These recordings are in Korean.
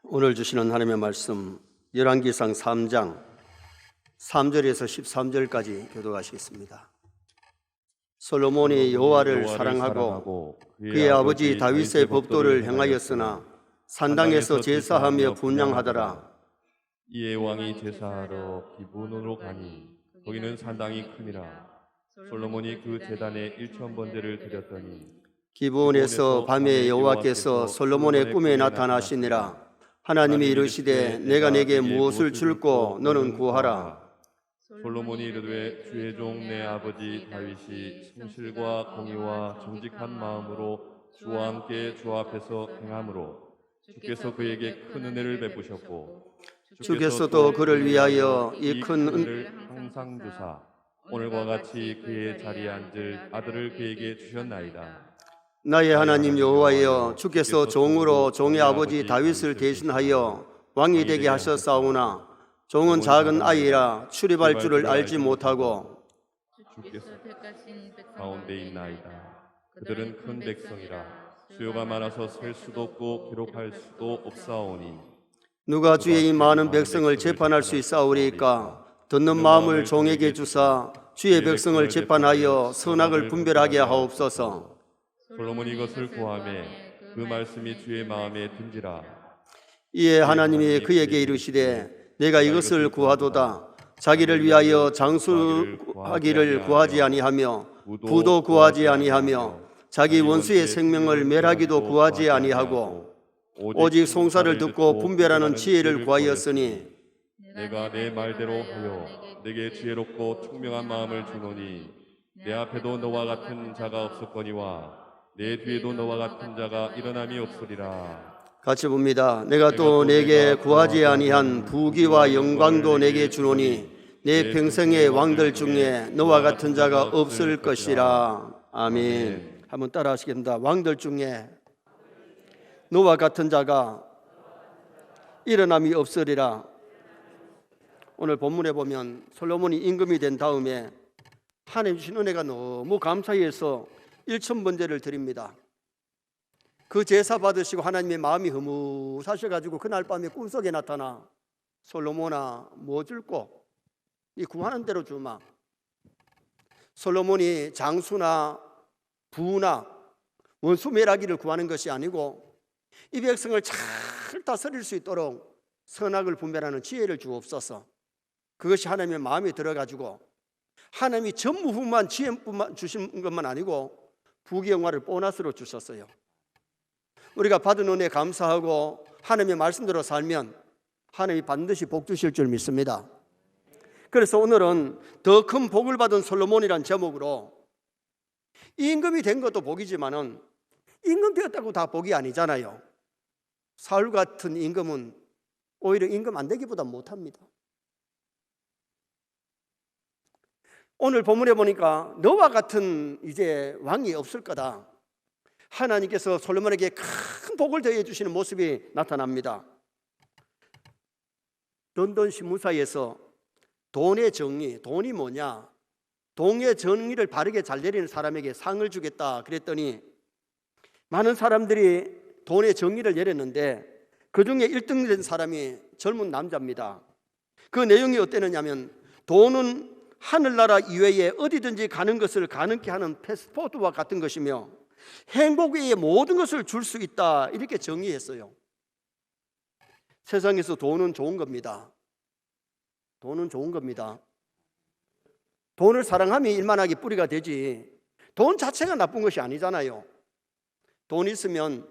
오늘 주시는 하나님의 말씀 열왕기상 3장 3절에서 13절까지 교독하시겠습니다. 솔로몬이 여호와를 사랑하고 그의 아버지 다윗의 법도를 행하였으나 산당에서 제사하며 분향하더라. 이에 왕이 제사하러 기브온으로 가니 거기는 산당이 크니라. 솔로몬이 그 제단에 1,000번제를 드렸더니 기브온에서 밤에 여호와께서 솔로몬의 꿈에 나타나시니라. 하나님이 이르시되 내가 내게 무엇을 줄고 너는 구하라. 솔로몬이 이르되 주의 종 내 아버지 다윗이 성실과 공의와 정직한 마음으로 주와 함께 주 앞에서 행함으로 주께서 그에게 큰 은혜를 베푸셨고 주께서도 그를 위하여 이 큰 은혜를 항상 주사 오늘과 같이 그의 자리에 앉을 아들을 그에게 주셨나이다. 나의 하나님 여호와여, 주께서 종으로 종의 아버지 다윗을 대신하여 왕이 되게 하셨사오나 종은 작은 아이라 출입할 줄을 알지 못하고 주께서 가운데 있나이다. 그들은 큰 백성이라 수요가 많아서 셀 수도 없고 기록할 수도 없사오니 누가 주의 이 많은 백성을 재판할 수 있사오리이까. 듣는 마음을 종에게 주사 주의 백성을 재판하여 선악을 분별하게 하옵소서. 솔로몬이 이것을 구하매 그 말씀이 주의 마음에 든지라. 이에 하나님이 그에게 이르시되 내가 이것을 구하도다. 자기를 위하여 장수하기를 구하지 아니하며 부도 구하지 아니하며 자기 원수의 생명을 멸하기도 구하지 아니하고 오직 송사를 듣고 분별하는 지혜를 구하였으니 내가 내 말대로 하여 내게 지혜롭고 총명한 마음을 주노니 내 앞에도 너와 같은 자가 없었거니와 내 뒤에도 너와 같은 자가 일어남이 없으리라. 같이 봅니다. 내가 또 내게 구하지 아니한 부귀와 영광도 내게 주노니 내 평생의 왕들 중에 너와 같은 자가 없을 것이라. 아멘. 한번 따라 하시겠습니다. 왕들 중에 너와 같은 자가 일어남이 없으리라. 오늘 본문에 보면 솔로몬이 임금이 된 다음에 하나님 주신 은혜가 너무 감사해서 1,000번제를 드립니다. 그 제사 받으시고 하나님의 마음이 흐뭇하셔가지고 그날 밤에 꿈속에 나타나 솔로몬아 뭐 줄꼬? 이 구하는 대로 주마. 솔로몬이 장수나 부나 원수 멸하기를 구하는 것이 아니고 이 백성을 잘 다스릴 수 있도록 선악을 분별하는 지혜를 주옵소서. 그것이 하나님의 마음에 들어가지고 하나님이 전무후무한 지혜뿐만 주신 것만 아니고 부귀영화를 보너스로 주셨어요. 우리가 받은 은혜 감사하고 하나님의 말씀대로 살면 하나님이 반드시 복 주실 줄 믿습니다. 그래서 오늘은 더 큰 복을 받은 솔로몬이란 제목으로 임금이 된 것도 복이지만은 임금 되었다고 다 복이 아니잖아요. 사울 같은 임금은 오히려 임금 안 되기보다 못합니다. 오늘 본문에 보니까 너와 같은 이제 왕이 없을 거다. 하나님께서 솔로몬에게 큰 복을 더해 주시는 모습이 나타납니다. 런던 신문사에서 돈의 정의, 돈이 뭐냐? 돈의 정의를 바르게 잘 내리는 사람에게 상을 주겠다 그랬더니 많은 사람들이 돈의 정의를 내렸는데 그중에 1등 된 사람이 젊은 남자입니다. 그 내용이 어땠느냐면 돈은 하늘나라 이외에 어디든지 가는 것을 가능케 하는 패스포트와 같은 것이며 행복 외에 모든 것을 줄 수 있다 이렇게 정의했어요. 세상에서 돈은 좋은 겁니다. 돈은 좋은 겁니다. 돈을 사랑하면 일만하게 뿌리가 되지 돈 자체가 나쁜 것이 아니잖아요. 돈 있으면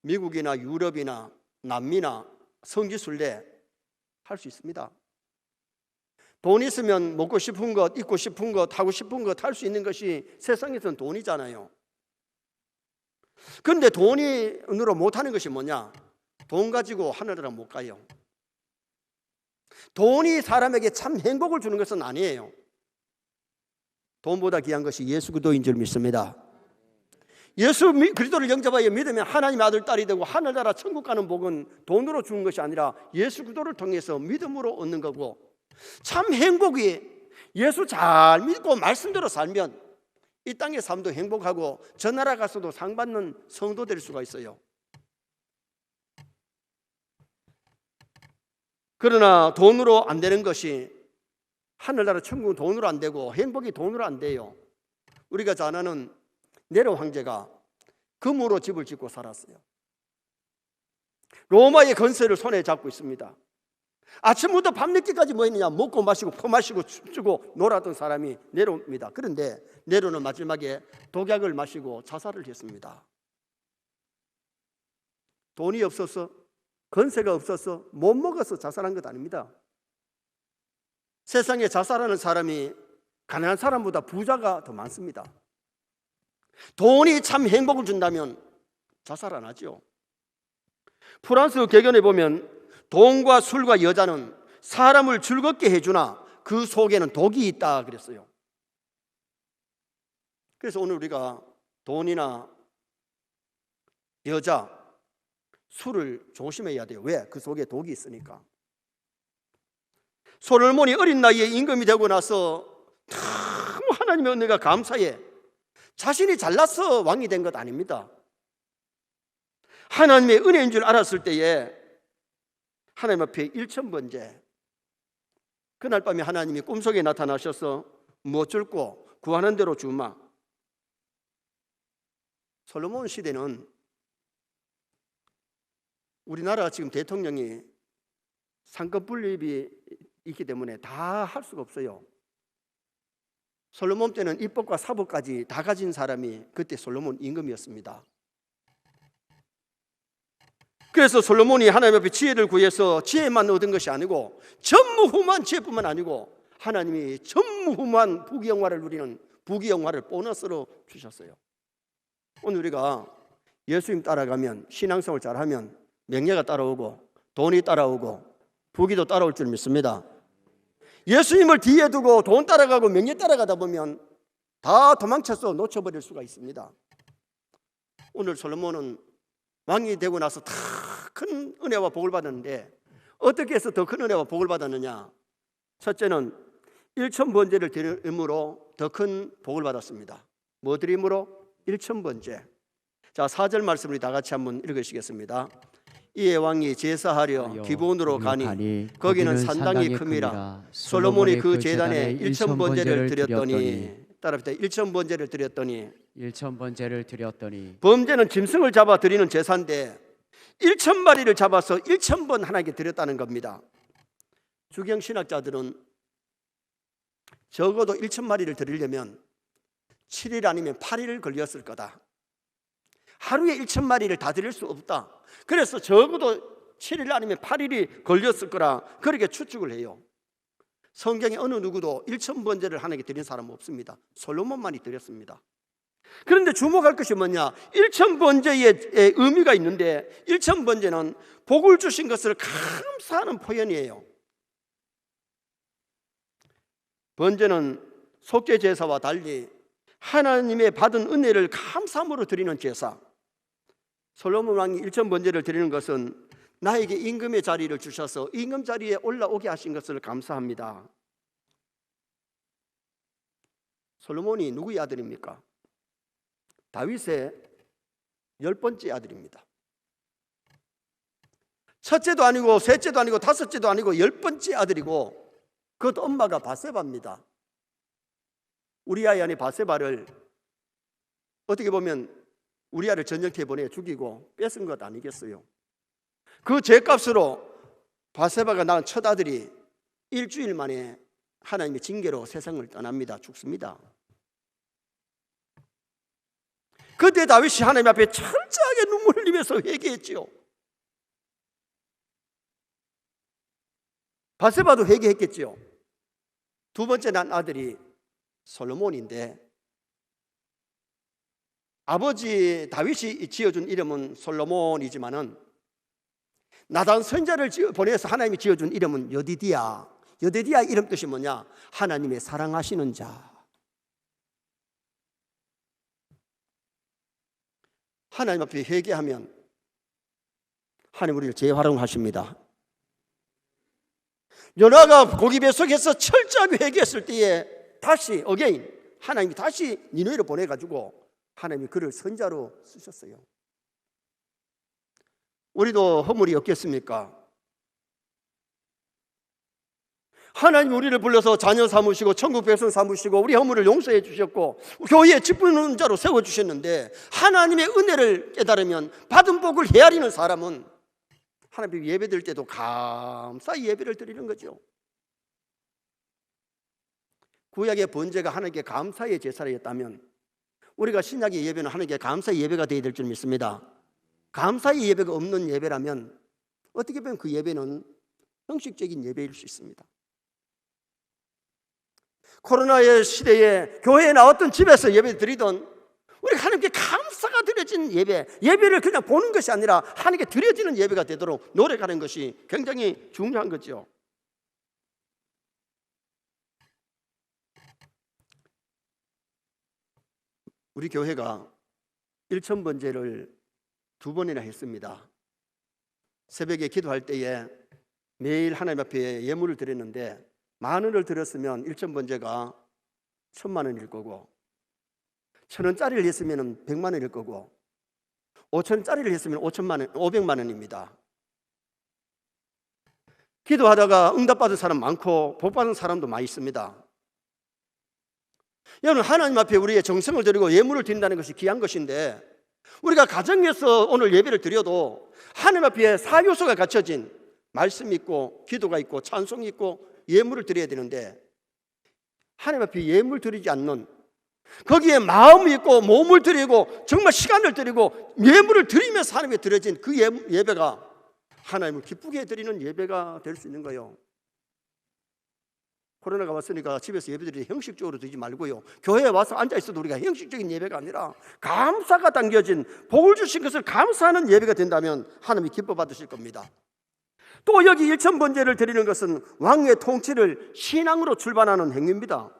미국이나 유럽이나 남미나 성지순례 할 수 있습니다. 돈 있으면 먹고 싶은 것, 입고 싶은 것, 하고 싶은 것 할 수 있는 것이 세상에서는 돈이잖아요. 그런데 돈으로 못하는 것이 뭐냐? 돈 가지고 하늘나라 못 가요. 돈이 사람에게 참 행복을 주는 것은 아니에요. 돈보다 귀한 것이 예수 그리스도인 줄 믿습니다. 예수 그리스도를 영접하여 믿으면 하나님의 아들 딸이 되고 하늘나라 천국 가는 복은 돈으로 주는 것이 아니라 예수 그리스도를 통해서 믿음으로 얻는 거고, 참 행복이 예수 잘 믿고 말씀대로 살면 이 땅의 삶도 행복하고 저 나라 가서도 상 받는 성도 될 수가 있어요. 그러나 돈으로 안 되는 것이, 하늘나라 천국은 돈으로 안 되고 행복이 돈으로 안 돼요. 우리가 잘 아는 네로 황제가 금으로 집을 짓고 살았어요. 로마의 건설을 손에 잡고 있습니다. 아침부터 밤늦게까지 뭐 했느냐? 먹고 마시고 퍼마시고 춤추고 놀았던 사람이 네로입니다. 그런데 네로는 마지막에 독약을 마시고 자살을 했습니다. 돈이 없어서, 건세가 없어서, 못 먹어서 자살한 것 아닙니다. 세상에 자살하는 사람이 가난한 사람보다 부자가 더 많습니다. 돈이 참 행복을 준다면 자살 안 하죠. 프랑스 개견에 보면 돈과 술과 여자는 사람을 즐겁게 해주나 그 속에는 독이 있다 그랬어요. 그래서 오늘 우리가 돈이나 여자, 술을 조심해야 돼요. 왜? 그 속에 독이 있으니까. 솔로몬이 어린 나이에 임금이 되고 나서 너무 하나님의 은혜가 감사해 자신이 잘나서 왕이 된 것 아닙니다. 하나님의 은혜인 줄 알았을 때에 하나님 앞에 일천번제, 그날 밤에 하나님이 꿈속에 나타나셔서 뭐 줄고 구하는 대로 주마. 솔로몬 시대는 우리나라 지금 대통령이 상급 분립이 있기 때문에 다 할 수가 없어요. 솔로몬 때는 입법과 사법까지 다 가진 사람이 그때 솔로몬 임금이었습니다. 그래서 솔로몬이 하나님 앞에 지혜를 구해서 지혜만 얻은 것이 아니고 전무후무한 지혜뿐만 아니고 하나님이 전무후무한 부귀영화를 누리는 부귀영화를 보너스로 주셨어요. 오늘 우리가 예수님 따라가면, 신앙생활 잘하면 명예가 따라오고 돈이 따라오고 부귀도 따라올 줄 믿습니다. 예수님을 뒤에 두고 돈 따라가고 명예 따라가다 보면 다 도망쳐서 놓쳐버릴 수가 있습니다. 오늘 솔로몬은 왕이 되고 나서 다 큰 은혜와 복을 받았는데 어떻게 해서 더 큰 은혜와 복을 받았느냐? 첫째는 일천번제를 드림으로 더 큰 복을 받았습니다. 뭐 드림으로? 일천번제. 자, 4절 말씀을 다 같이 한번 읽으시겠습니다. 이에 왕이 제사하려 기브온으로 가니 거기는 산당이 큼이라. 솔로몬이 그 제단에 일천번제를 드렸더니, 따라합시다. 일천번제를 드렸더니. 범죄는 짐승을 잡아 드리는 제사인데 1,000마리를 잡아서 1,000번 하나님께 드렸다는 겁니다. 주경 신학자들은 적어도 1,000마리를 드리려면 7일 아니면 8일 걸렸을 거다. 하루에 1,000마리를 다 드릴 수 없다. 그래서 적어도 7일 아니면 8일이 걸렸을 거라 그렇게 추측을 해요. 성경에 어느 누구도 1,000번제를 하나님께 드린 사람은 없습니다. 솔로몬만이 드렸습니다. 그런데 주목할 것이 뭐냐? 1,000번제의 의미가 있는데 1,000번제는 복을 주신 것을 감사하는 표현이에요. 번제는 속죄 제사와 달리 하나님의 받은 은혜를 감사함으로 드리는 제사. 솔로몬 왕이 1,000번제를 드리는 것은 나에게 임금의 자리를 주셔서 임금 자리에 올라오게 하신 것을 감사합니다. 솔로몬이 누구의 아들입니까? 다윗의 10번째 아들입니다. 첫째도 아니고 셋째도 아니고 다섯째도 아니고 10번째 아들이고 그것도 엄마가 바세바입니다. 우리아의 아내 바세바를 어떻게 보면 우리아를 전쟁터에 보내 죽이고 뺏은 것 아니겠어요? 그 죄값으로 바세바가 낳은 첫 아들이 일주일 만에 하나님의 징계로 세상을 떠납니다. 죽습니다. 그때 다윗이 하나님 앞에 철저하게 눈물을 흘리면서 회개했지요. 바세바도 회개했겠지요. 두 번째 난 아들이 솔로몬인데 아버지 다윗이 지어준 이름은 솔로몬이지만은 나단 선자를 보내서 하나님이 지어준 이름은 여디디야. 여디디야 이름 뜻이 뭐냐? 하나님의 사랑하시는 자. 하나님 앞에 회개하면 하나님 우리를 재활용하십니다. 요나가 고기 뱃속에서 철저하게 회개했을 때에 다시 어게인 하나님이 다시 니느웨로 보내가지고 하나님이 그를 선자로 쓰셨어요. 우리도 허물이 없겠습니까? 하나님 우리를 불러서 자녀 삼으시고 천국 백성 삼으시고 우리 허물을 용서해 주셨고 교회에 직분은 자로 세워주셨는데, 하나님의 은혜를 깨달으면 받은 복을 헤아리는 사람은 하나님 예배 드릴 때도 감사히 예배를 드리는 거죠. 구약의 번제가 하나님께 감사의 제사였다면 우리가 신약의 예배는 하나님께 감사의 예배가 되어야 될 줄 믿습니다. 감사의 예배가 없는 예배라면 어떻게 보면 그 예배는 형식적인 예배일 수 있습니다. 코로나의 시대에 교회에 나왔던 집에서 예배 드리던 우리 하나님께 감사가 드려진 예배를 그냥 보는 것이 아니라 하나님께 드려지는 예배가 되도록 노력하는 것이 굉장히 중요한 거죠. 우리 교회가 일천번제를 2번이나 했습니다. 새벽에 기도할 때에 매일 하나님 앞에 예물을 드렸는데, 10,000원을 드렸으면 일천번제가 10,000,000원일 거고, 1,000원짜리를 했으면 100만원일 거고, 5,000원짜리를 했으면 500만원입니다. 기도하다가 응답받은 사람 많고 복받은 사람도 많이 있습니다. 여러분, 하나님 앞에 우리의 정성을 드리고 예물을 드린다는 것이 귀한 것인데, 우리가 가정에서 오늘 예배를 드려도 하나님 앞에 4요소가 갖춰진 말씀이 있고 기도가 있고 찬송이 있고 예물을 드려야 되는데, 하나님 앞에 예물 드리지 않는, 거기에 마음이 있고 몸을 드리고 정말 시간을 드리고 예물을 드리면서 하나님께 드려진 그 예배가 하나님을 기쁘게 드리는 예배가 될 수 있는 거예요. 코로나가 왔으니까 집에서 예배드리지 형식적으로 드리지 말고요, 교회에 와서 앉아있어도 우리가 형식적인 예배가 아니라 감사가 담겨진, 복을 주신 것을 감사하는 예배가 된다면 하나님이 기뻐 받으실 겁니다. 또 여기 일천번제를 드리는 것은 왕의 통치를 신앙으로 출발하는 행위입니다.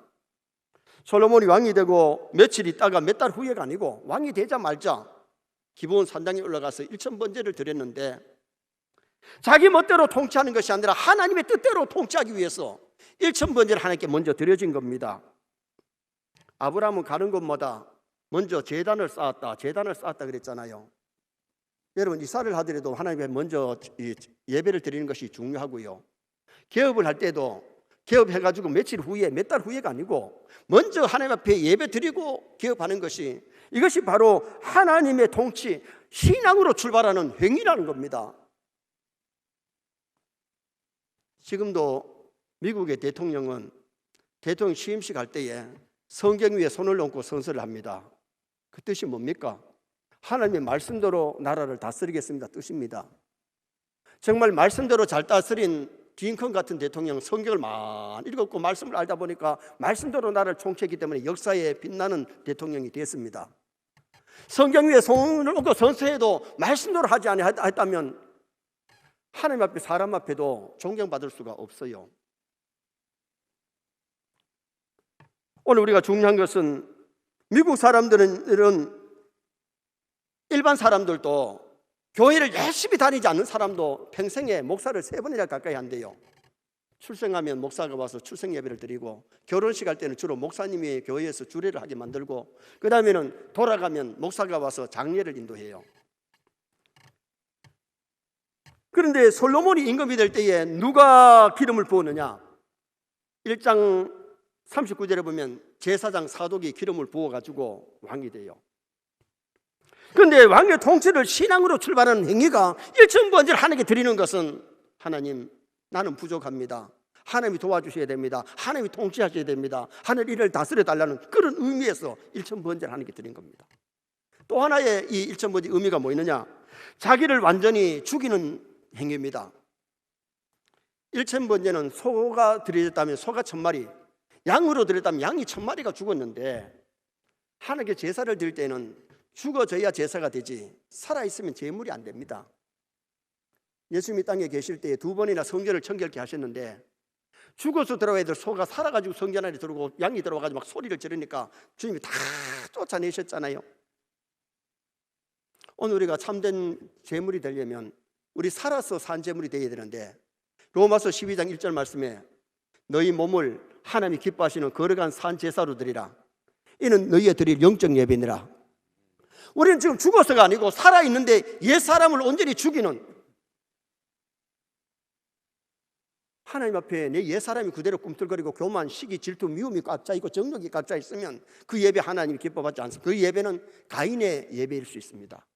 솔로몬이 왕이 되고 며칠 있다가 몇 달 후에가 아니고 왕이 되자마자 기브온 산당에 올라가서 일천번제를 드렸는데, 자기 멋대로 통치하는 것이 아니라 하나님의 뜻대로 통치하기 위해서 일천번제를 하나님께 먼저 드려진 겁니다. 아브라함은 가는 곳마다 먼저 제단을 쌓았다 그랬잖아요. 여러분, 이사를 하더라도 하나님께 먼저 예배를 드리는 것이 중요하고요, 개업을 할 때도 개업해가지고 며칠 후에 몇 달 후에가 아니고 먼저 하나님 앞에 예배 드리고 개업하는 것이, 이것이 바로 하나님의 통치, 신앙으로 출발하는 행위라는 겁니다. 지금도 미국의 대통령은 대통령 취임식 할 때에 성경 위에 손을 얹고 선서를 합니다. 그 뜻이 뭡니까? 하나님의 말씀대로 나라를 다스리겠습니다 뜻입니다. 정말 말씀대로 잘 다스린 링컨 같은 대통령, 성경을 많이 읽었고 말씀을 알다 보니까 말씀대로 나라를 통치했기 때문에 역사에 빛나는 대통령이 됐습니다. 성경 위에 손을 얹고 선서해도 말씀대로 하지 않았다면 하나님 앞에 사람 앞에도 존경받을 수가 없어요. 오늘 우리가 중요한 것은, 미국 사람들은, 일반 사람들도, 교회를 열심히 다니지 않는 사람도 평생에 목사를 3번이나 가까이 한대요. 출생하면 목사가 와서 출생 예배를 드리고, 결혼식 할 때는 주로 목사님이 교회에서 주례를 하게 만들고, 그 다음에는 돌아가면 목사가 와서 장례를 인도해요. 그런데 솔로몬이 임금이 될 때에 누가 기름을 부었느냐? 1장 39절에 보면 제사장 사독이 기름을 부어가지고 왕이 돼요. 그런데 왕의 통치를 신앙으로 출발하는 행위가 일천번제를 하나님께 드리는 것은, 하나님, 나는 부족합니다, 하나님이 도와주셔야 됩니다, 하나님이 통치하셔야 됩니다, 하늘 이를 다스려 달라는 그런 의미에서 일천번제를 하나님께 드린 겁니다. 또 하나의 이 일천번제 의미가 뭐 있느냐? 자기를 완전히 죽이는 행위입니다. 일천번제는 소가 드려졌다면 소가 1,000마리, 양으로 드렸다면 양이 1,000마리가 죽었는데, 하나님께 제사를 드릴 때는 죽어져야 제사가 되지 살아있으면 제물이 안 됩니다. 예수님이 땅에 계실 때 2번이나 성전을 청결케 하셨는데, 죽어서 들어와야 될 소가 살아가지고 성전 안에 들어오고 양이 들어와가지고 막 소리를 지르니까 주님이 다 쫓아내셨잖아요. 오늘 우리가 참된 제물이 되려면 우리 살아서 산 제물이 되어야 되는데, 로마서 12장 1절 말씀에 너희 몸을 하나님이 기뻐하시는 거룩한 산 제사로 드리라, 이는 너희의 드릴 영적 예배니라. 우리는 지금 죽어서가 아니고 살아있는데 옛사람을 온전히 죽이는, 하나님 앞에 내 옛사람이 그대로 꿈틀거리고 교만, 시기, 질투, 미움이 꽉 차있고 정욕이 꽉 차있으면 그 예배 하나님이 기뻐받지 않습니다. 그 예배는 가인의 예배일 수 있습니다.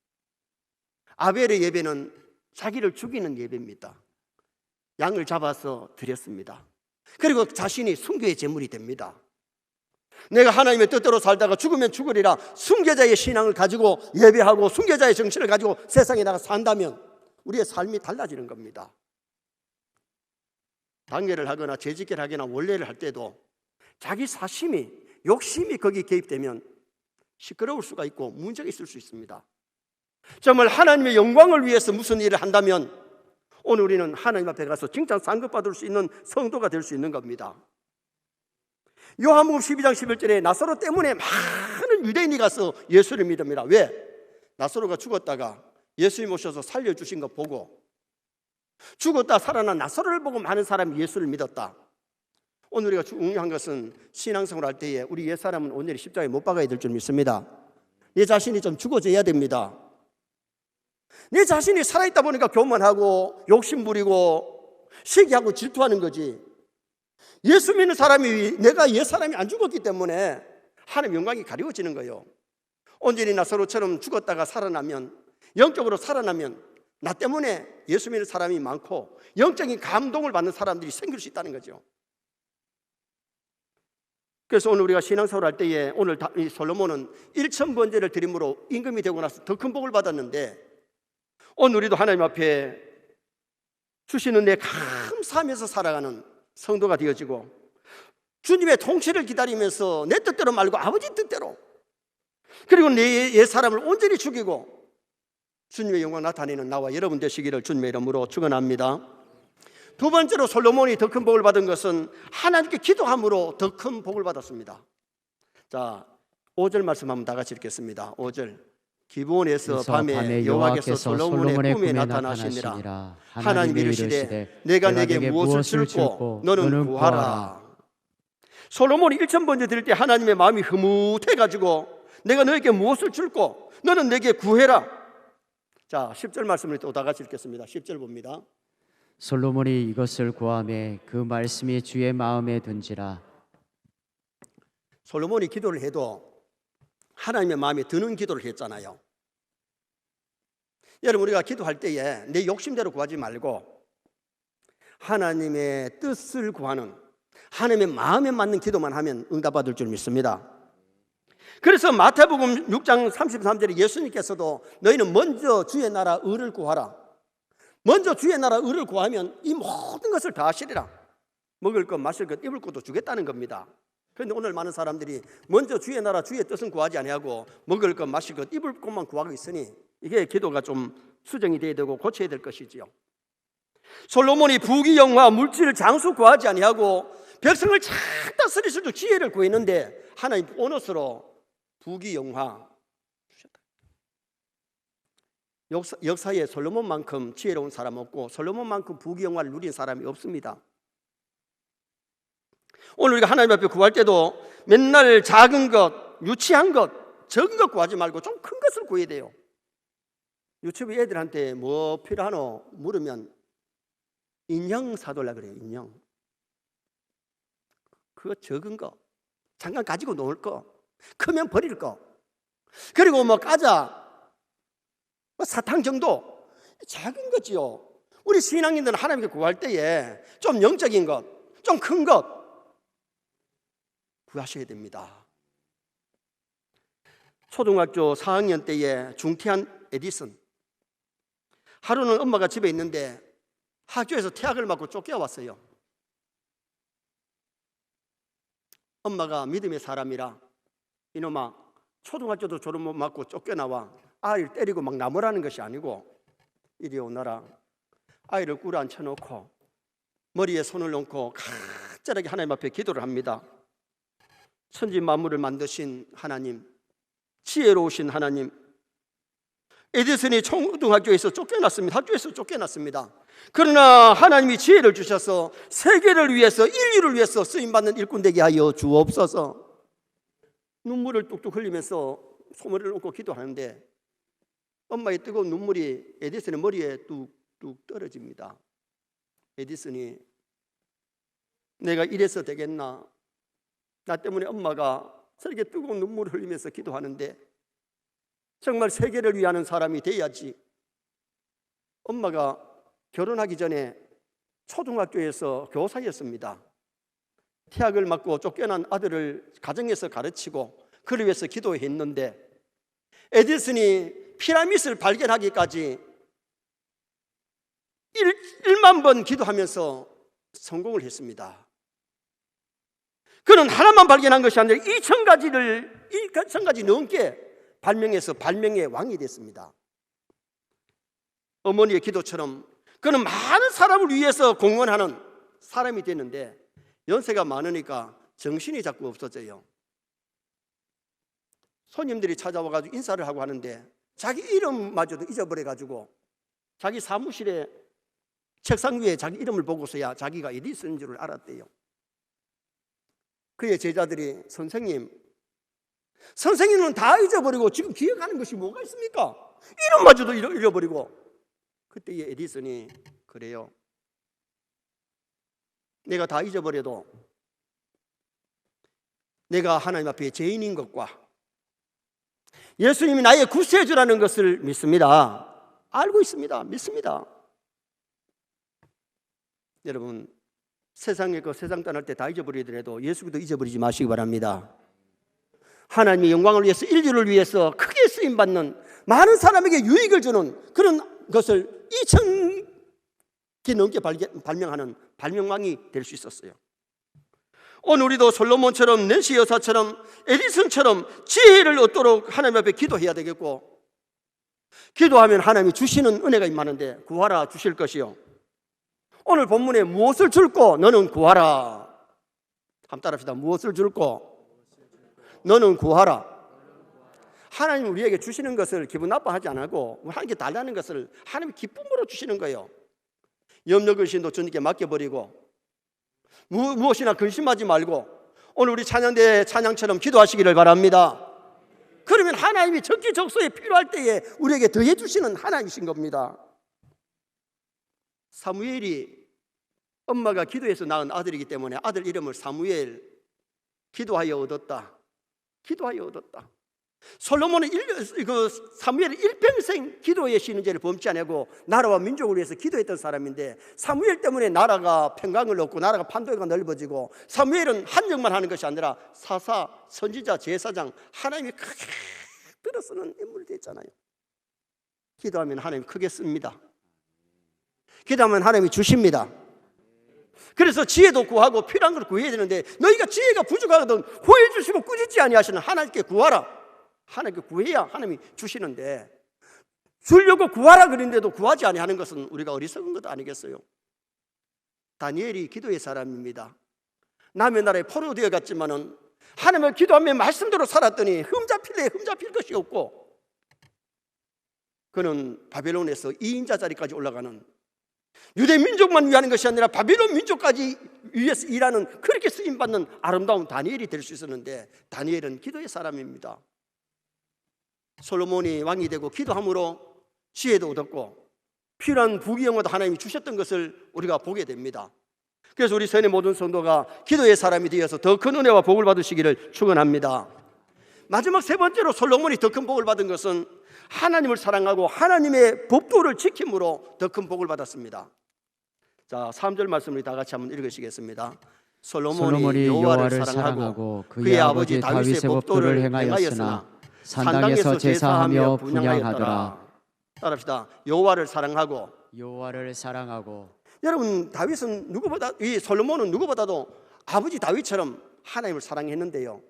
아벨의 예배는 자기를 죽이는 예배입니다. 양을 잡아서 드렸습니다. 그리고 자신이 순교의 제물이 됩니다. 내가 하나님의 뜻대로 살다가 죽으면 죽으리라 순교자의 신앙을 가지고 예배하고 순교자의 정신을 가지고 세상에 나가 산다면 우리의 삶이 달라지는 겁니다. 단계를 하거나 재직계를 하거나 원례를 할 때도 자기 사심이, 욕심이 거기 개입되면 시끄러울 수가 있고 문제가 있을 수 있습니다. 정말 하나님의 영광을 위해서 무슨 일을 한다면 오늘 우리는 하나님 앞에 가서 칭찬 상급받을 수 있는 성도가 될 수 있는 겁니다. 요한복음 12장 11절에 나사로 때문에 많은 유대인이 가서 예수를 믿습니다. 왜? 나사로가 죽었다가 예수님 오셔서 살려주신 거 보고 죽었다 살아난 나사로를 보고 많은 사람이 예수를 믿었다. 오늘 우리가 중요한 것은 신앙생활 할 때에 우리 옛사람은 온전히 십자가에 못 박아야 될 줄 믿습니다. 내 자신이 좀 죽어져야 됩니다. 내 자신이 살아있다 보니까 교만하고 욕심부리고 시기하고 질투하는 거지. 예수 믿는 사람이 내가 옛사람이 안 죽었기 때문에 하나님 영광이 가리워지는 거예요. 온전히 나사로처럼 죽었다가 살아나면, 영적으로 살아나면 나 때문에 예수 믿는 사람이 많고 영적인 감동을 받는 사람들이 생길 수 있다는 거죠. 그래서 오늘 우리가 신앙생활 할 때에 오늘 솔로몬은 1,000번제를 드림으로 임금이 되고 나서 더 큰 복을 받았는데 오늘 우리도 하나님 앞에 주시는 내 감사하면서 살아가는 성도가 되어지고 주님의 통치를 기다리면서 내 뜻대로 말고 아버지 뜻대로, 그리고 내 옛사람을 온전히 죽이고 주님의 영광 나타내는 나와 여러분 되시기를 주님의 이름으로 축원합니다. 두 번째로 솔로몬이 더 큰 복을 받은 것은 하나님께 기도함으로 더 큰 복을 받았습니다. 자, 5절 말씀 한번 다 같이 읽겠습니다. 5절. 기브온에서 밤에 여호와께서 솔로몬의 꿈에 나타나시니라. 하나님이 이르시되 내가 내게 무엇을 줄고 너는 구하라. 솔로몬이 1,000번째 드릴 때 하나님의 마음이 흐뭇해가지고 내가 너에게 무엇을 줄고 너는 내게 구해라. 자, 10절 말씀을 또 다 같이 읽겠습니다. 10절 봅니다. 솔로몬이 이것을 구하매 그 말씀이 주의 마음에 든지라. 솔로몬이 기도를 해도 하나님의 마음에 드는 기도를 했잖아요. 여러분, 우리가 기도할 때에 내 욕심대로 구하지 말고 하나님의 뜻을 구하는, 하나님의 마음에 맞는 기도만 하면 응답받을 줄 믿습니다. 그래서 마태복음 6장 33절에 예수님께서도 너희는 먼저 주의 나라 의를 구하라. 먼저 주의 나라 의를 구하면 이 모든 것을 다 하시리라. 먹을 것, 마실 것, 입을 것도 주겠다는 겁니다. 그런데 오늘 많은 사람들이 먼저 주의 나라 주의 뜻은 구하지 아니하고 먹을 것, 마실 것, 입을 것만 구하고 있으니 이게 기도가 좀 수정이 돼야 되고 고쳐야 될 것이지요. 솔로몬이 부귀영화, 물질, 장수 구하지 아니하고 백성을 잘 다스릴 수 있는 지혜를 구했는데 하나님 보너스로 부귀영화 주셨다. 역사에 솔로몬만큼 지혜로운 사람 없고 솔로몬만큼 부귀영화를 누린 사람이 없습니다. 오늘 우리가 하나님 앞에 구할 때도 맨날 작은 것, 유치한 것, 적은 것 구하지 말고 좀 큰 것을 구해야 돼요. 유치부 애들한테 뭐 필요하노 물으면 인형 사달라 그래요. 인형. 그거 적은 거, 잠깐 가지고 놀 거, 크면 버릴 거, 그리고 뭐 과자, 뭐 사탕 정도 작은 거지요. 우리 신앙인들은 하나님께 구할 때에 좀 영적인 것, 좀 큰 것 구하셔야 됩니다. 초등학교 4학년 때에 중퇴한 에디슨, 하루는 엄마가 집에 있는데 학교에서 태학을 맞고 쫓겨왔어요. 엄마가 믿음의 사람이라 이놈아, 초등학교도 졸업 못 맞고 쫓겨나와 아이를 때리고 막 나무라는 것이 아니고 이리 오너라. 아이를 꿇어 앉혀놓고 머리에 손을 얹고 간절하게 하나님 앞에 기도를 합니다. 천지 만물을 만드신 하나님, 지혜로우신 하나님, 에디슨이 초등학교에서 쫓겨났습니다. 학교에서 쫓겨났습니다. 그러나 하나님이 지혜를 주셔서 세계를 위해서, 인류를 위해서 쓰임받는 일꾼 되게 하여 주옵소서. 눈물을 뚝뚝 흘리면서 소머리를 얹고 기도하는데 엄마의 뜨거운 눈물이 에디슨의 머리에 뚝뚝 떨어집니다. 에디슨이 내가 이래서 되겠나? 나 때문에 엄마가 저렇게 뜨거운 눈물을 흘리면서 기도하는데 정말 세계를 위하는 사람이 돼야지. 엄마가 결혼하기 전에 초등학교에서 교사였습니다. 태학을 맞고 쫓겨난 아들을 가정에서 가르치고 그를 위해서 기도했는데 에디슨이 피라밋을 발견하기까지 1만 번 기도하면서 성공을 했습니다. 그는 하나만 발견한 것이 아니라 2,000가지 넘게 발명해서 발명의 왕이 됐습니다. 어머니의 기도처럼 그는 많은 사람을 위해서 공헌하는 사람이 됐는데 연세가 많으니까 정신이 자꾸 없어져요. 손님들이 찾아와가지고 인사를 하고 하는데 자기 이름마저도 잊어버려가지고 자기 사무실에 책상 위에 자기 이름을 보고서야 자기가 에디슨인 줄 알았대요. 그의 제자들이 선생님은 다 잊어버리고 지금 기억하는 것이 뭐가 있습니까? 이름마저도 잃어버리고. 그때 이 에디슨이 그래요. 내가 다 잊어버려도 내가 하나님 앞에 죄인인 것과 예수님이 나의 구세주라는 것을 믿습니다. 알고 있습니다. 믿습니다. 여러분, 세상에 세상 떠날 때 다 잊어버리더라도 예수도 잊어버리지 마시기 바랍니다. 하나님의 영광을 위해서, 인류를 위해서 크게 쓰임받는 많은 사람에게 유익을 주는 그런 것을 2,000개 넘게 발명하는 발명왕이 될 수 있었어요. 오늘 우리도 솔로몬처럼, 낸시 여사처럼, 에디슨처럼 지혜를 얻도록 하나님 앞에 기도해야 되겠고, 기도하면 하나님이 주시는 은혜가 임하는데 구하라 주실 것이요. 오늘 본문에 무엇을 줄고 너는 구하라. 한번 따라합시다. 무엇을 줄고 너는 구하라. 하나님 우리에게 주시는 것을 기분 나빠하지 않고 하나님께 달라는 것을 하나님 기쁨으로 주시는 거예요. 염려 근심도 주님께 맡겨버리고 무엇이나 근심하지 말고 오늘 우리 찬양대 찬양처럼 기도하시기를 바랍니다. 그러면 하나님이 적기적소에 필요할 때에 우리에게 더해 주시는 하나님이신 겁니다. 사무엘이 엄마가 기도해서 낳은 아들이기 때문에 아들 이름을 사무엘, 기도하여 얻었다. 기도하여 얻었다. 솔로몬은 사무엘은 일평생 기도의 신은제를 범치 아니하고 나라와 민족을 위해서 기도했던 사람인데 사무엘 때문에 나라가 평강을 얻고 나라가 판도가 넓어지고, 사무엘은 한정만 하는 것이 아니라 사사, 선지자, 제사장, 하나님이 크게 들어서는 인물이 됐잖아요. 기도하면 하나님 크게 씁니다. 기도하면 하나님이 주십니다. 그래서 지혜도 구하고 필요한 걸 구해야 되는데 너희가 지혜가 부족하거든 후회 주시고 꾸짖지 아니하시는 하나님께 구하라. 하나님께 구해야 하나님이 주시는데 주려고 구하라 그랬는데도 구하지 아니하는 것은 우리가 어리석은 것 아니겠어요? 다니엘이 기도의 사람입니다. 남의 나라에 포로 되어 갔지만은 하나님을 기도하며 말씀대로 살았더니 흠잡힐 것이 없고 그는 바벨론에서 2인자 자리까지 올라가는, 유대 민족만 위하는 것이 아니라 바벨론 민족까지 위해서 일하는 그렇게 쓰임받는 아름다운 다니엘이 될 수 있었는데 다니엘은 기도의 사람입니다. 솔로몬이 왕이 되고 기도함으로 지혜도 얻었고 필요한 부귀영화도 하나님이 주셨던 것을 우리가 보게 됩니다. 그래서 우리 선의 모든 성도가 기도의 사람이 되어서 더 큰 은혜와 복을 받으시기를 축원합니다. 마지막 세 번째로 솔로몬이 더 큰 복을 받은 것은 하나님을 사랑하고 하나님의 법도를 지킴으로 더 큰 복을 받았습니다. 자, 3절 말씀을 다 같이 한번 읽으시겠습니다. 솔로몬이 여호와를 사랑하고 그의 아버지 다윗의 법도를 행하였으나 산당에서 제사하며 분향하더라. 따라합시다. 여호와를 사랑하고. 여러분, 다윗은 솔로몬은 누구보다도 아버지 다윗처럼 하나님을 사랑했는데요.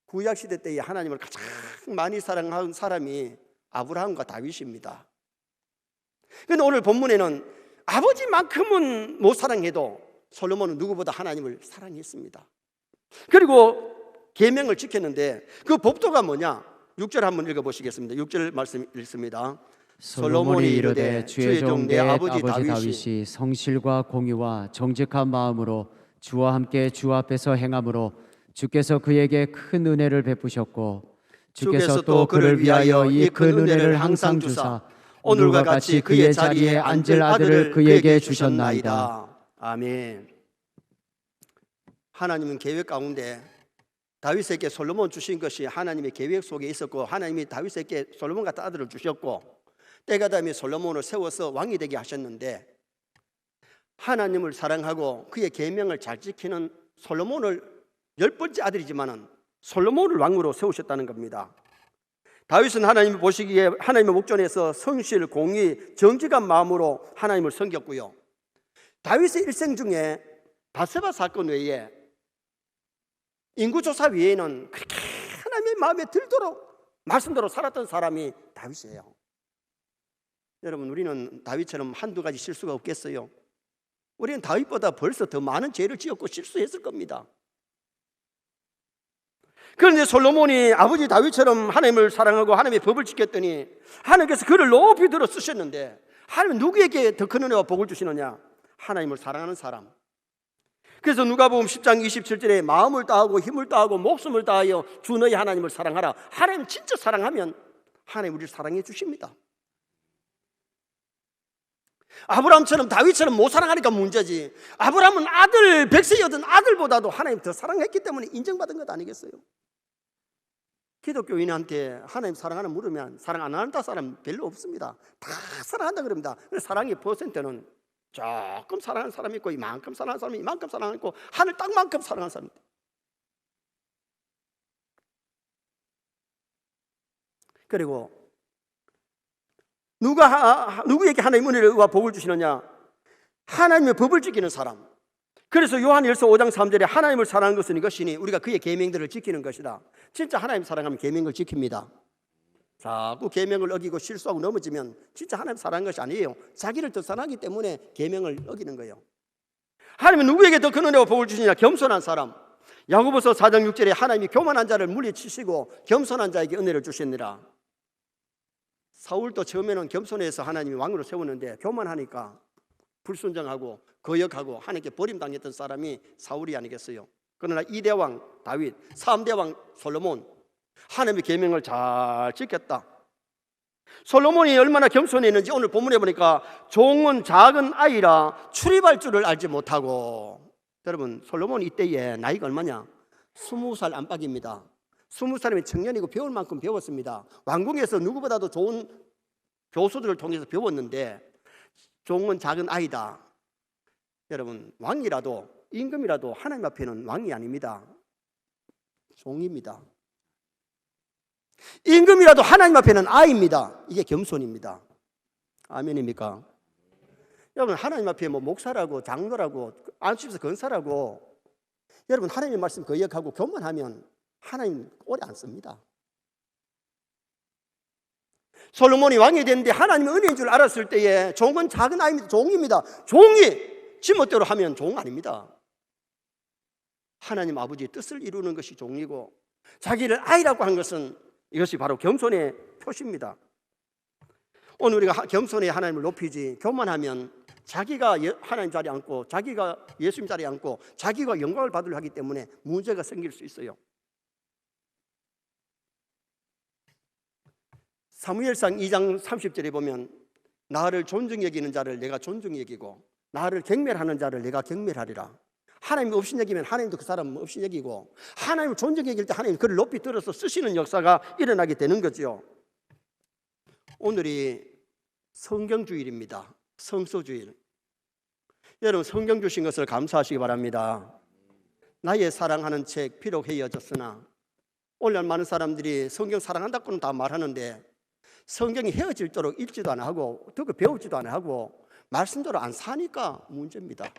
구약 시대 때에 하나님을 가장 많이 사랑한 사람이 아브라함과 다윗입니다. 그런데 오늘 본문에는 아버지만큼은 못 사랑해도 솔로몬은 누구보다 하나님을 사랑했습니다. 그리고 계명을 지켰는데 그 법도가 뭐냐? 6절 한번 읽어보시겠습니다. 6절 말씀 읽습니다. 솔로몬이 이르되 주의 종 내 아버지 다윗이 성실과 공의와 정직한 마음으로 주와 함께 주 앞에서 행함으로 주께서 그에게 큰 은혜를 베푸셨고 주께서 또 그를 위하여 이 큰 은혜를 항상 주사 오늘과 같이 그의 자리에 앉을 아들을 그에게 주셨나이다. 아멘. 하나님은 계획 가운데 다윗에게 솔로몬 주신 것이 하나님의 계획 속에 있었고, 하나님이 다윗에게 솔로몬 같은 아들을 주셨고, 때가 되면 솔로몬을 세워서 왕이 되게 하셨는데, 하나님을 사랑하고 그의 계명을 잘 지키는 솔로몬을 10번째 아들이지만은 솔로몬을 왕으로 세우셨다는 겁니다. 다윗은 하나님이 보시기에 하나님의 목전에서 성실, 공의, 정직한 마음으로 하나님을 섬겼고요. 다윗의 일생 중에 바세바 사건 외에 인구조사 외에는 그렇게 하나님의 마음에 들도록 말씀대로 살았던 사람이 다윗이에요. 여러분, 우리는 다윗처럼 한두 가지 실수가 없겠어요? 우리는 다윗보다 벌써 더 많은 죄를 지었고 실수했을 겁니다. 그런데 솔로몬이 아버지 다윗처럼 하나님을 사랑하고 하나님의 법을 지켰더니 하나님께서 그를 높이 들어 쓰셨는데, 하나님은 누구에게 더 큰 은혜와 복을 주시느냐? 하나님을 사랑하는 사람. 그래서 누가복음 10장 27절에 마음을 다하고 힘을 다하고 목숨을 다하여 주 너희 하나님을 사랑하라. 하나님 진짜 사랑하면 하나님 우리를 사랑해 주십니다. 아브라함처럼 다윗처럼 못 사랑하니까 문제지, 아브라함은 아들, 백세여든 아들보다도 하나님 더 사랑했기 때문에 인정받은 것 아니겠어요? 기독교인한테 하나님 사랑하나 물으면 사랑 안 한다 사람 별로 없습니다. 다 사랑한다 그럽니다. 사랑의 퍼센트는 조금 사랑하는 사람이 있고, 이만큼 사랑하는 사람이 이만큼 사랑하는 있고, 하늘 땅만큼 사랑하는 사람이 있다. 그리고 누구에게 하나님의 은혜와 복을 주시느냐? 하나님의 법을 지키는 사람. 그래서 요한일서 5장 3절에 하나님을 사랑하는 것은 이것이니 우리가 그의 계명들을 지키는 것이다. 진짜 하나님 사랑하면 계명을 지킵니다. 자꾸 계명을 어기고 실수하고 넘어지면 진짜 하나님 사랑하는 것이 아니에요. 자기를 더 사랑하기 때문에 계명을 어기는 거예요. 하나님은 누구에게 더 큰 은혜와 복을 주시냐? 겸손한 사람. 야고보서 4장 6절에 하나님이 교만한 자를 물리치시고 겸손한 자에게 은혜를 주시니라. 사울도 처음에는 겸손해서 하나님이 왕으로 세우는데 교만하니까 불순종하고 거역하고 하나님께 버림당했던 사람이 사울이 아니겠어요? 그러나 2대 왕 다윗, 3대 왕 솔로몬, 하나님의 계명을 잘 지켰다. 솔로몬이 얼마나 겸손했는지 오늘 본문에 보니까 종은 작은 아이라 출입할 줄을 알지 못하고. 여러분, 솔로몬이 이때에 나이가 얼마냐? 20살 안팎입니다. 20살이면 청년이고 배울 만큼 배웠습니다. 왕궁에서 누구보다도 좋은 교수들을 통해서 배웠는데 종은 작은 아이다. 여러분, 왕이라도 임금이라도 하나님 앞에는 왕이 아닙니다. 종입니다. 임금이라도 하나님 앞에는 아이입니다. 이게 겸손입니다. 아멘입니까? 여러분, 하나님 앞에 뭐 목사라고 장로라고 안수집에서 권사라고 여러분 하나님의 말씀 거역하고 교만하면 하나님 오래 안 씁니다. 솔로몬이 왕이 됐는데 하나님의 은혜인 줄 알았을 때에 종은 작은 아이입니다. 종입니다. 종이 지멋대로 하면 종 아닙니다. 하나님 아버지의 뜻을 이루는 것이 종이고, 자기를 아이라고 한 것은 이것이 바로 겸손의 표시입니다. 오늘 우리가 겸손히 하나님을 높이지, 교만하면 자기가 하나님 자리에 앉고 자기가 예수님 자리에 앉고 자기가 영광을 받으려 하기 때문에 문제가 생길 수 있어요. 사무엘상 2장 30절에 보면 나를 존중히 여기는 자를 내가 존중히 여기고 나를 경멸하는 자를 내가 경멸하리라. 하나님이 없인 여기면 하나님도 그 사람은 없인 여기고, 하나님을 존중히 여길 때 하나님 그를 높이 들어서 쓰시는 역사가 일어나게 되는 거죠. 오늘이 성경주일입니다. 성서주일. 여러분, 성경 주신 것을 감사하시기 바랍니다. 나의 사랑하는 책 비록 헤어졌으나, 오늘 많은 사람들이 성경 사랑한다고는 다 말하는데 성경이 헤어질도록 읽지도 안 하고 듣고 배우지도 안 하고 말씀대로 안 사니까 문제입니다.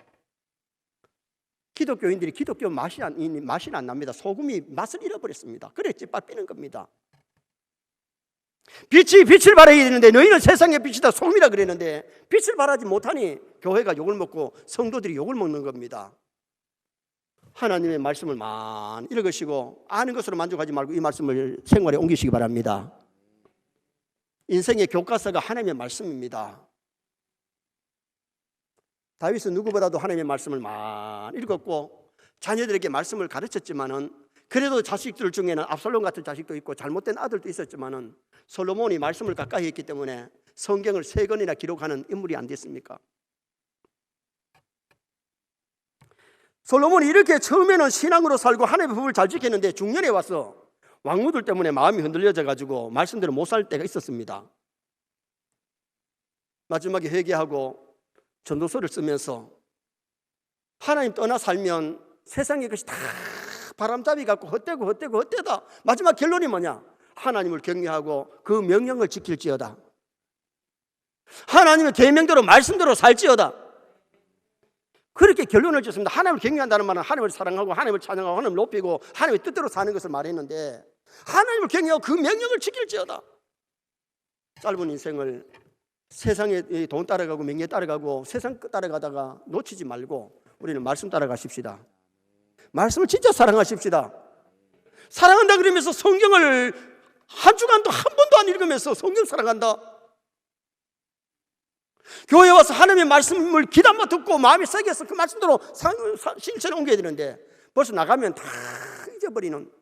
기독교인들이 기독교 맛이 안 납니다. 소금이 맛을 잃어버렸습니다. 그래 찌빠삐는 겁니다. 빛이 빛을 발해야 되는데 너희는 세상의 빛이다 소금이라 그랬는데 빛을 발하지 못하니 교회가 욕을 먹고 성도들이 욕을 먹는 겁니다. 하나님의 말씀을 많이 읽으시고 아는 것으로 만족하지 말고 이 말씀을 생활에 옮기시기 바랍니다. 인생의 교과서가 하나님의 말씀입니다. 다윗은 누구보다도 하나님의 말씀을 많이 읽었고 자녀들에게 말씀을 가르쳤지만은, 그래도 자식들 중에는 압살롬 같은 자식도 있고 잘못된 아들도 있었지만은 솔로몬이 말씀을 가까이 했기 때문에 성경을 3권이나 기록하는 인물이 안 됐습니까? 솔로몬이 이렇게 처음에는 신앙으로 살고 하나님의 법을 잘 지켰는데 중년에 와서 왕후들 때문에 마음이 흔들려져 가지고 말씀대로 못 살 때가 있었습니다. 마지막에 회개하고 전도서를 쓰면서 하나님 떠나 살면 세상의 것이 다 바람잡이 같고 헛되다. 마지막 결론이 뭐냐? 하나님을 경외하고 그 명령을 지킬지어다. 하나님의 계명대로 말씀대로 살지어다. 그렇게 결론을 짓습니다. 하나님을 경외한다는 말은 하나님을 사랑하고 하나님을 찬양하고 하나님을 높이고 하나님의 뜻대로 사는 것을 말했는데, 하나님을 경외하고 그 명령을 지킬지어다. 짧은 인생을 세상에 돈 따라가고 명예 따라가고 세상 따라가다가 놓치지 말고 우리는 말씀 따라가십시다. 말씀을 진짜 사랑하십시다. 사랑한다 그러면서 성경을 한 주간도 한 번도 안 읽으면서 성경 사랑한다. 교회 와서 하나님의 말씀을 귀담아 듣고 마음이 새겨서 그 말씀대로 실천에 옮겨야 되는데 벌써 나가면 다 잊어버리는,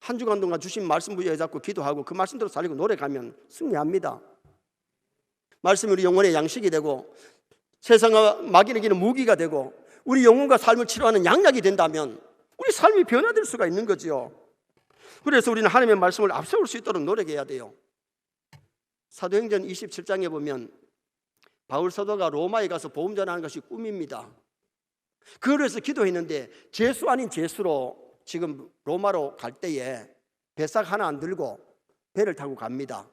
한 주간 동안 주신 말씀 붙잡고 기도하고 그 말씀대로 살리고 노래 가면 승리합니다. 말씀이 우리 영혼의 양식이 되고 세상과 마귀에게는 무기가 되고 우리 영혼과 삶을 치료하는 양약이 된다면 우리 삶이 변화될 수가 있는 거지요. 그래서 우리는 하나님의 말씀을 앞세울 수 있도록 노력해야 돼요. 사도행전 27장에 보면 바울 사도가 로마에 가서 복음 전하는 것이 꿈입니다. 그래서 기도했는데 제수 아닌 제수로 지금 로마로 갈 때에 배삭 하나 안 들고 배를 타고 갑니다.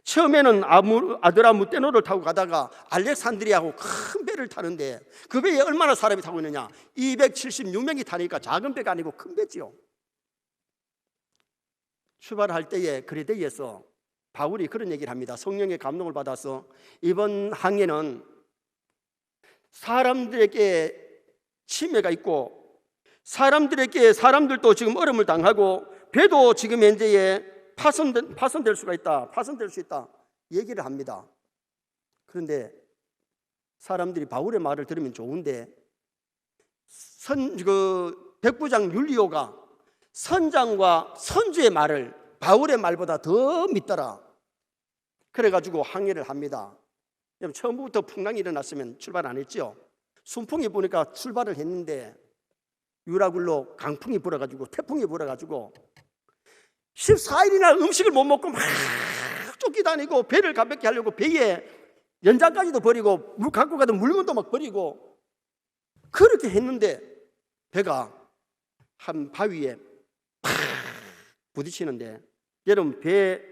처음에는 아드라무테노를 타고 가다가 알렉산드리아하고 큰 배를 타는데 그 배에 얼마나 사람이 타고 있느냐? 276명이 타니까 작은 배가 아니고 큰 배지요. 출발할 때에 그레데이에서 바울이 그런 얘기를 합니다. 성령의 감동을 받아서 이번 항해는 사람들에게 침해가 있고 사람들도 지금 어려움을 당하고 배도 지금 현재에 파손될 수가 있다. 파손될 수 있다. 얘기를 합니다. 그런데 사람들이 바울의 말을 들으면 좋은데 백부장 율리오가 선장과 선주의 말을 바울의 말보다 더 믿더라. 그래가지고 항해를 합니다. 처음부터 풍랑이 일어났으면 출발 안 했죠. 순풍이 부니까 출발을 했는데 유라굴로 강풍이 불어가지고 태풍이 불어가지고 14일이나 음식을 못 먹고 막 쫓기다니고 배를 가볍게 하려고 배에 연장까지도 버리고 물 갖고 가던 물건도 막 버리고 그렇게 했는데 배가 한 바위에 팍 부딪히는데, 여러분 배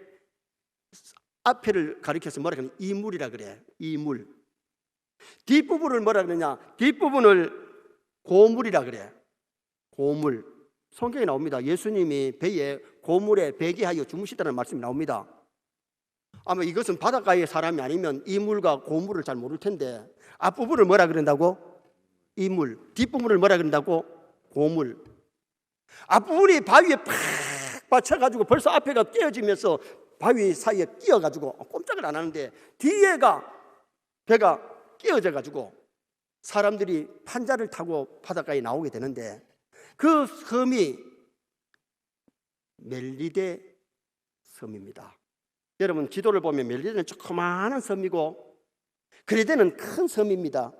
앞에를 가리켜서 뭐라 그러냐? 이물이라 그래. 이물. 뒷부분을 뭐라 그러냐? 뒷부분을 고물이라 그래. 고물. 성경에 나옵니다. 예수님이 배에 고물에 배기하여 주무시다는 말씀이 나옵니다. 아마 이것은 바닷가의 사람이 아니면 이물과 고물을 잘 모를 텐데 앞부분을 뭐라 그런다고? 이물. 뒷부분을 뭐라 그런다고? 고물. 앞부분이 바위에 팍 받쳐가지고 벌써 앞에가 깨어지면서 바위 사이에 끼어가지고 꼼짝을 안 하는데 뒤에가 배가 깨어져가지고 사람들이 판자를 타고 바닷가에 나오게 되는데 그 섬이 멜리데 섬입니다. 여러분 지도를 보면 멜리데는 조그마한 섬이고 그레데는 큰 섬입니다.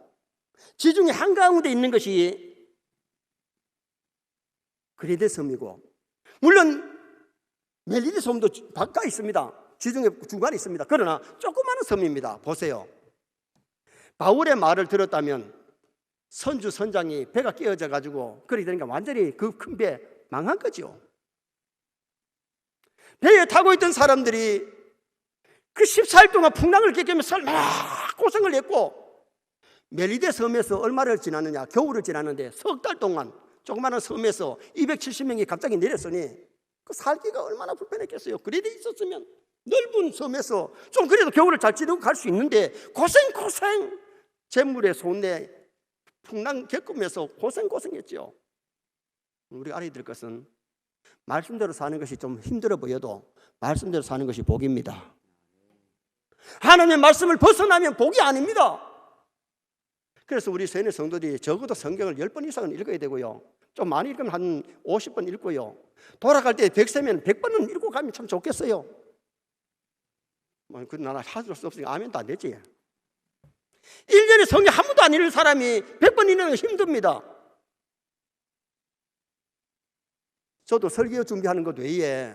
지중해 한가운데 있는 것이 그레데 섬이고, 물론 멜리데 섬도 바깥에 있습니다. 지중해 중간에 있습니다. 그러나 조그마한 섬입니다. 보세요. 바울의 말을 들었다면 선주 선장이 배가 깨어져 가지고 그렇게 되니까 완전히 그 큰 배 망한 거죠. 배에 타고 있던 사람들이 그 14일 동안 풍랑을 겪으면서 막 고생을 했고, 멜리데 섬에서 얼마를 지났느냐? 겨울을 지났는데 석 달 동안 조그마한 섬에서 270명이 갑자기 내렸으니 그 살기가 얼마나 불편했겠어요. 그래도 있었으면 넓은 섬에서 좀 그래도 겨울을 잘 지내고 갈 수 있는데 고생 재물에 손내 풍랑 겪으면서 고생했죠. 우리 알아야 될 것은 말씀대로 사는 것이 좀 힘들어 보여도 말씀대로 사는 것이 복입니다. 하나님의 말씀을 벗어나면 복이 아닙니다. 그래서 우리 세뇌 성도들이 적어도 성경을 10번 이상은 읽어야 되고요. 좀 많이 읽으면 한 50번 읽고요. 돌아갈 때 100세면 100번은 읽고 가면 참 좋겠어요. 그 나는 하줄 수 없으니까 아멘도 안 되지. 1년에 성경 한 번도 안 읽는 사람이 100번 읽는 건 힘듭니다. 저도 설교 준비하는 것 외에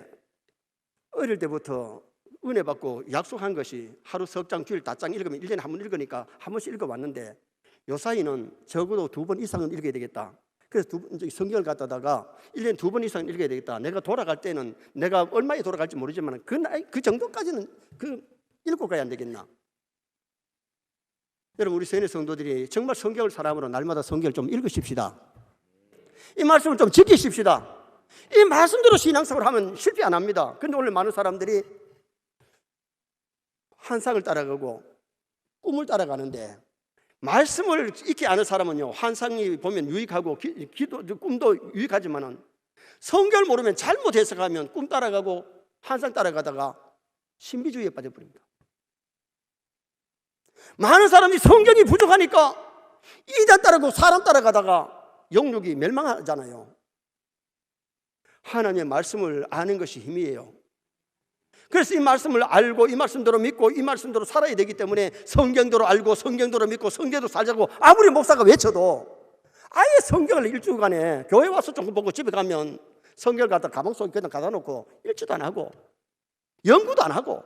어릴 때부터 은혜 받고 약속한 것이 하루 석 장, 주일 5장 읽으면 1년에 한 번 읽으니까 한 번씩 읽어왔는데 요 사이는 적어도 2번 이상은 읽어야 되겠다. 그래서 성경을 갖다가 1년에 2번 이상 읽어야 되겠다. 내가 돌아갈 때는 내가 얼마에 돌아갈지 모르지만 그 정도까지는 읽고 가야 안 되겠나. 여러분, 우리 세네 성도들이 정말 성경을 사람으로 날마다 성경을 좀 읽으십시다. 이 말씀을 좀 지키십시다. 이 말씀대로 신앙생활을 하면 실패 안 합니다. 근데 오늘 많은 사람들이 환상을 따라가고 꿈을 따라가는데, 말씀을 익히 아는 사람은요, 환상이 보면 유익하고 꿈도 유익하지만은 성경을 모르면 잘못 해석하면 꿈 따라가고 환상 따라가다가 신비주의에 빠져버립니다. 많은 사람이 성경이 부족하니까 이단 따라가고 사람 따라가다가 영육이 멸망하잖아요. 하나님의 말씀을 아는 것이 힘이에요. 그래서 이 말씀을 알고 이 말씀대로 믿고 이 말씀대로 살아야 되기 때문에 성경대로 알고 성경대로 믿고 성경대로 살자고 아무리 목사가 외쳐도 아예 성경을 일주간에 교회 와서 조금 보고 집에 가면 성경을 갖다 가방 속에 그냥 갖다 놓고 읽지도 안 하고 연구도 안 하고.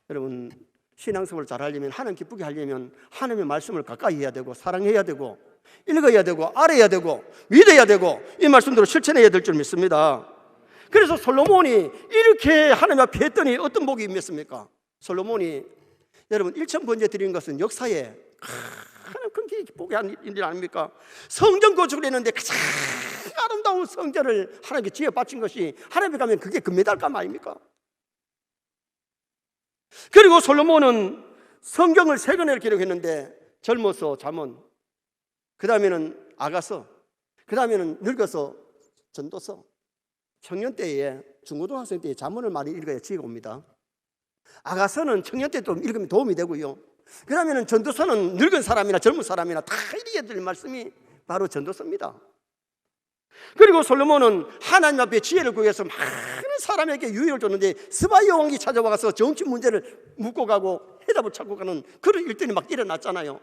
여러분, 신앙생활을 잘 하려면, 하나님 기쁘게 하려면 하나님의 말씀을 가까이 해야 되고 사랑해야 되고 읽어야 되고 알아야 되고 믿어야 되고 이 말씀대로 실천해야 될 줄 믿습니다. 그래서 솔로몬이 이렇게 하나님 앞에 했더니 어떤 복이 임했습니까? 솔로몬이, 여러분, 1,000번째 드린 것은 역사에 가장 큰 복이 아닌 일 아닙니까? 성전 건축을 했는데 가장 아름다운 성전을 하나님께 지어 바친 것이 하나님께 가면 그게 금메달감 아닙니까? 그리고 솔로몬은 성경을 3권을 기록했는데 젊어서 잠언, 그 다음에는 아가서, 그 다음에는 늙어서 전도서. 청년 때에, 중고등학생 때에 잠언을 많이 읽어야 지혜가 옵니다. 아가서는 청년 때 좀 읽으면 도움이 되고요. 그 다음에는 전도서는 늙은 사람이나 젊은 사람이나 다 읽어야 될 말씀이 바로 전도서입니다. 그리고 솔로몬은 하나님 앞에 지혜를 구해서 많은 사람에게 유익을 줬는데 스바이 왕이 찾아와서 정치 문제를 묻고 가고 해답을 찾고 가는 그런 일들이 막 일어났잖아요.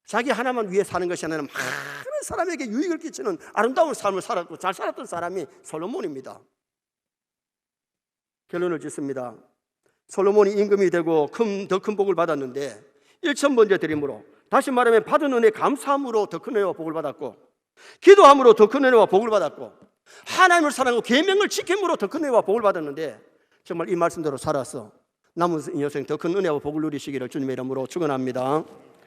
자기 하나만 위해 사는 것이 아니라 많은 사람에게 유익을 끼치는 아름다운 삶을 살았고 잘 살았던 사람이 솔로몬입니다. 결론을 짓습니다. 솔로몬이 임금이 되고 더 큰 복을 받았는데 1,000번째 드림으로, 다시 말하면 받은 은혜 감사함으로 더 큰 은혜와 복을 받았고, 기도함으로 더 큰 은혜와 복을 받았고, 하나님을 사랑하고 계명을 지킴으로 더 큰 은혜와 복을 받았는데, 정말 이 말씀대로 살아서 남은 인생 더 큰 은혜와 복을 누리시기를 주님의 이름으로 축원합니다.